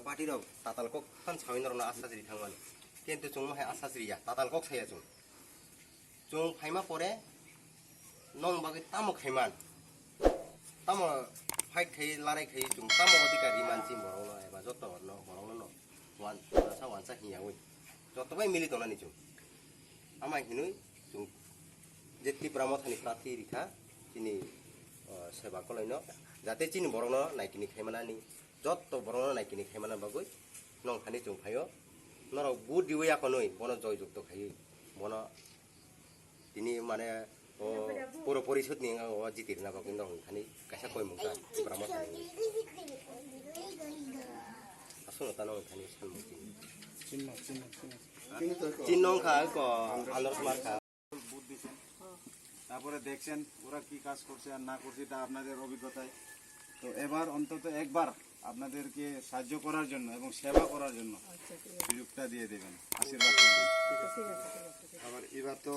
party rok tatal kok kan sawin rona asasri thangman কিন্তু chung hai asasri ya tatal kok saya chung phaima pore nong bagi tamo khaiman tamo fight khai larai khai chung tamo adhikari manchi borong eba joto no borong no wan sa hiya oi joto bai mili dona ni chung amai hinui chung jetki pramathani prati rikha chini seba kolaino jate chini borong no naikini khaimanani joto borong no naikini khaimana bagoi nong khani chung phayo noro good diwe akonoi bono joy jukto khai bono tini mane puro porisud ni o jitir na bagindo khani kaisa koi mungka pramathani asun tano khani sanmuti চিহ্নং খা ক আলোর মার খা বুট দিছেন তারপরে দেখছেন ওরা কি কাজ করছে আর না করছে এটা আপনাদের অভিজ্ঞতায় তো এবার অন্তত একবার আপনাদেরকে সাহায্য করার জন্য এবং সেবা করার জন্য সুযোগটা দিয়ে দেবেন আশীর্বাদ করবেন আবার এবার তো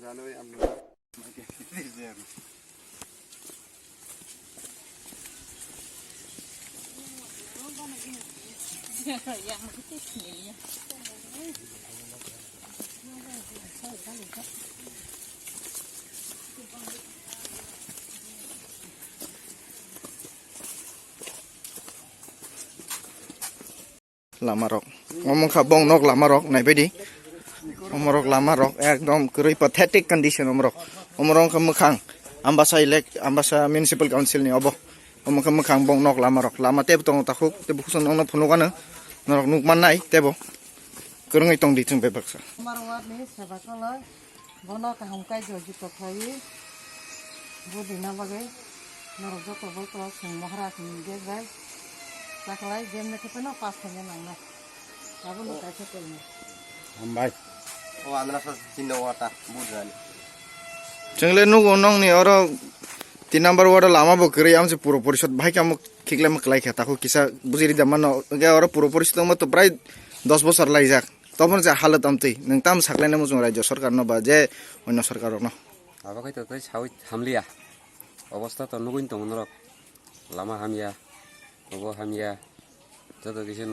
জানোই আপনারা lama rok ngomong kabong nok lama rok nai bedi omorok lama rok ekdom kurui pathetic condition omorok ke mekhang ambasa municipal council ni obo omong ke mekhang bong nok lama teb tong takhuk te bukson ono phunukana norok nukman nai tebo kurungai tong di chung bebaksa marwat ni sebakalai bono ka hongkai joji to thai bodina bagai norok joto boto sing mohra sing gegai saklai game na kita no pas kanya nang na abo no kaisa ko ni আমবাই o andra sa chinno wata budrani jengle nu gonong ni oro 3 number ward lama bo kri amse puro porishod bhai kam khikle maklai khata ko kisa bujiri damano ge oro puro porishod ma to prai 10 বছর লাই যাক তখন যে হালত আমতই নং তাম সাকলাইনা মজং রাজ্য সরকার ন বা যে অন্য সরকার ন আবাকাই তো সাউই হামলিয়া অবস্থা তো নগুইন তো মনরক লামা হামিয়া ওগো হামিয়া যত কিছু